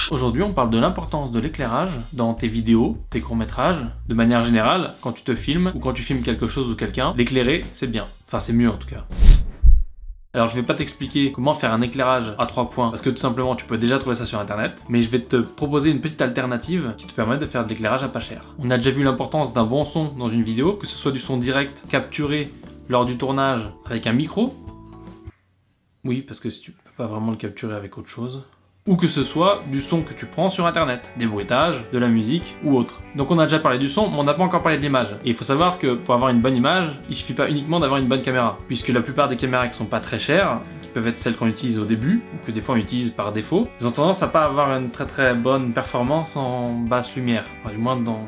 Aujourd'hui, on parle de l'importance de l'éclairage dans tes vidéos, tes courts-métrages. De manière générale, quand tu te filmes ou quand tu filmes quelque chose ou quelqu'un, l'éclairer, c'est bien. Enfin, c'est mieux en tout cas. Alors je vais pas t'expliquer comment faire un éclairage à 3 points parce que tout simplement tu peux déjà trouver ça sur internet, mais je vais te proposer une petite alternative qui te permet de faire de l'éclairage à pas cher. On a déjà vu l'importance d'un bon son dans une vidéo, que ce soit du son direct capturé lors du tournage avec un micro. Oui, parce que si tu peux pas vraiment le capturer avec autre chose. Ou que ce soit du son que tu prends sur internet, des bruitages, de la musique ou autre. Donc on a déjà parlé du son, mais on n'a pas encore parlé de l'image. Et il faut savoir que pour avoir une bonne image, il suffit pas uniquement d'avoir une bonne caméra, puisque la plupart des caméras qui sont pas très chères, qui peuvent être celles qu'on utilise au début, ou que des fois on utilise par défaut, ils ont tendance à pas avoir une très bonne performance en basse lumière, enfin du moins dans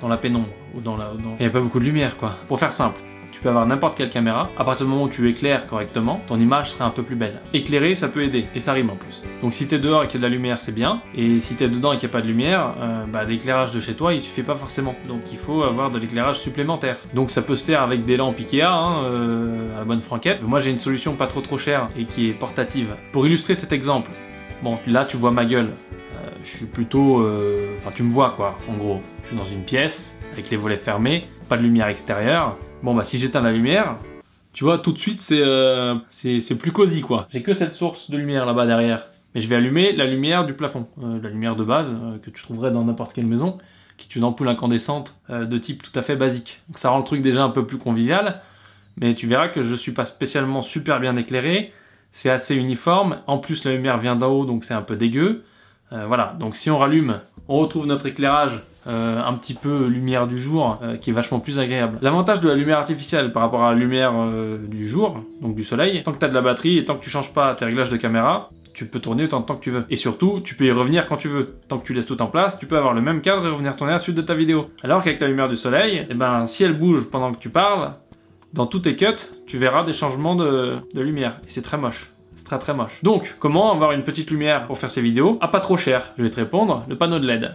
la pénombre, ou il n'y a pas beaucoup de lumière quoi. Pour faire simple, tu peux avoir n'importe quelle caméra, à partir du moment où tu éclaires correctement, ton image sera un peu plus belle. Éclairer, ça peut aider, et ça rime en plus. Donc si t'es dehors et qu'il y a de la lumière, c'est bien, et si t'es dedans et qu'il n'y a pas de lumière, l'éclairage de chez toi, il suffit pas forcément. Donc il faut avoir de l'éclairage supplémentaire. Donc ça peut se faire avec des lampes Ikea, à la bonne franquette. Moi j'ai une solution pas trop chère et qui est portative. Pour illustrer cet exemple, bon là tu vois ma gueule, je suis plutôt... Enfin tu me vois quoi, en gros. Je suis dans une pièce, avec les volets fermés, pas de lumière extérieure. Bon bah si j'éteins la lumière, tu vois tout de suite c'est plus cosy quoi. J'ai que cette source de lumière là-bas derrière. Mais je vais allumer la lumière du plafond, la lumière de base que tu trouverais dans n'importe quelle maison, qui est une ampoule incandescente de type tout à fait basique. Donc ça rend le truc déjà un peu plus convivial, mais tu verras que je suis pas spécialement super bien éclairé, c'est assez uniforme, en plus la lumière vient d'en haut donc c'est un peu dégueu. Voilà, donc si on rallume, on retrouve notre éclairage un petit peu lumière du jour qui est vachement plus agréable. L'avantage de la lumière artificielle par rapport à la lumière du jour, donc du soleil, tant que tu as de la batterie et tant que tu changes pas tes réglages de caméra, tu peux tourner autant de temps que tu veux. Et surtout, tu peux y revenir quand tu veux. Tant que tu laisses tout en place, tu peux avoir le même cadre et revenir tourner la suite de ta vidéo. Alors qu'avec la lumière du soleil, si elle bouge pendant que tu parles, dans tous tes cuts, tu verras des changements de lumière. Et c'est très moche. C'est très moche. Donc, comment avoir une petite lumière pour faire ces vidéos à pas trop cher? Je vais te répondre, le panneau de LED.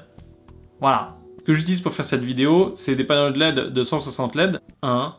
Voilà. Ce que j'utilise pour faire cette vidéo, c'est des panneaux de LED de 160 LED. 1,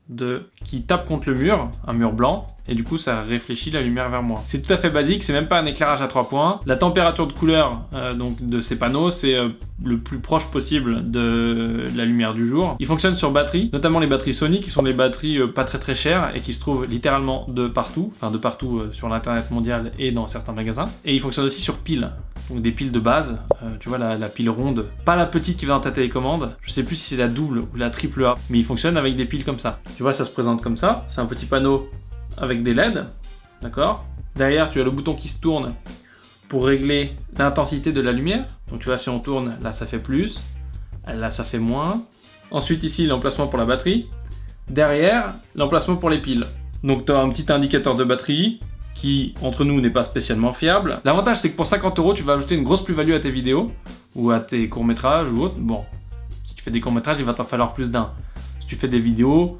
2, qui tapent contre le mur, un mur blanc, et du coup ça réfléchit la lumière vers moi. C'est tout à fait basique, c'est même pas un éclairage à 3 points. La température de couleur donc de ces panneaux, c'est le plus proche possible de la lumière du jour. Ils fonctionnent sur batterie, notamment les batteries Sony, qui sont des batteries pas très chères et qui se trouvent littéralement de partout, enfin de partout sur l'internet mondial et dans certains magasins. Et ils fonctionnent aussi sur piles, donc des piles de base, tu vois la pile ronde, pas la petite qui va dans ta télécommande, je sais plus si c'est la double ou la triple A, mais ils fonctionnent avec des piles comme ça. Tu vois, ça se présente comme ça, c'est un petit panneau avec des LED, d'accord? Derrière, tu as le bouton qui se tourne pour régler l'intensité de la lumière. Donc tu vois, si on tourne, là ça fait plus, là ça fait moins. Ensuite ici, l'emplacement pour la batterie. Derrière, l'emplacement pour les piles. Donc tu as un petit indicateur de batterie qui, entre nous, n'est pas spécialement fiable. L'avantage, c'est que pour 50 €, tu vas ajouter une grosse plus-value à tes vidéos ou à tes courts-métrages ou autres. Bon, si tu fais des courts-métrages, il va t'en falloir plus d'un. Si tu fais des vidéos,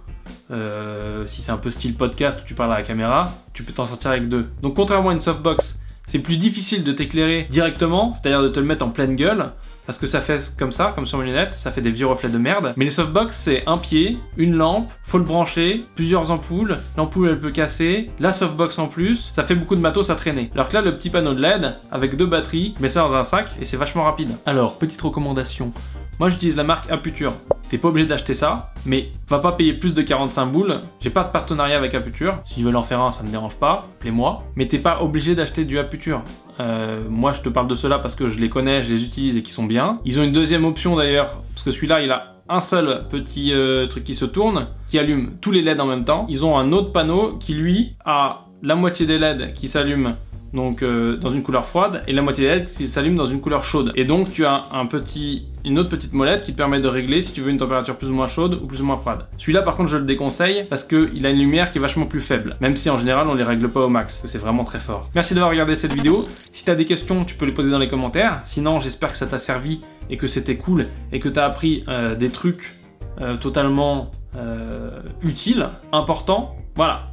si c'est un peu style podcast où tu parles à la caméra, tu peux t'en sortir avec 2. Donc contrairement à une softbox, c'est plus difficile de t'éclairer directement, c'est-à-dire de te le mettre en pleine gueule, parce que ça fait comme ça, comme sur mes lunettes, ça fait des vieux reflets de merde. Mais les softbox, c'est un pied, une lampe, faut le brancher, plusieurs ampoules, l'ampoule elle peut casser, la softbox en plus, ça fait beaucoup de matos à traîner. Alors que là, le petit panneau de LED, avec 2 batteries, mets ça dans un sac et c'est vachement rapide. Alors, petite recommandation, moi j'utilise la marque Aputure. T'es pas obligé d'acheter ça, mais va pas payer plus de 45 boules. J'ai pas de partenariat avec Aputure. S'ils veulent en faire un, ça me dérange pas, appelez-moi. Mais t'es pas obligé d'acheter du Aputure. Moi je te parle de cela parce que je les connais, je les utilise et qui sont bien. Ils ont une deuxième option d'ailleurs, parce que celui-là il a un seul petit truc qui se tourne, qui allume tous les LED en même temps. Ils ont un autre panneau qui lui a la moitié des LED qui s'allument donc dans une couleur froide et la moitié des LED qui s'allume dans une couleur chaude. Et donc tu as une autre petite molette qui te permet de régler si tu veux une température plus ou moins chaude ou plus ou moins froide. Celui-là par contre je le déconseille parce qu'il a une lumière qui est vachement plus faible, même si en général on les règle pas au max, c'est vraiment très fort. Merci d'avoir regardé cette vidéo. Si tu as des questions tu peux les poser dans les commentaires, sinon j'espère que ça t'a servi et que c'était cool et que tu as appris des trucs totalement utiles, importants. Voilà.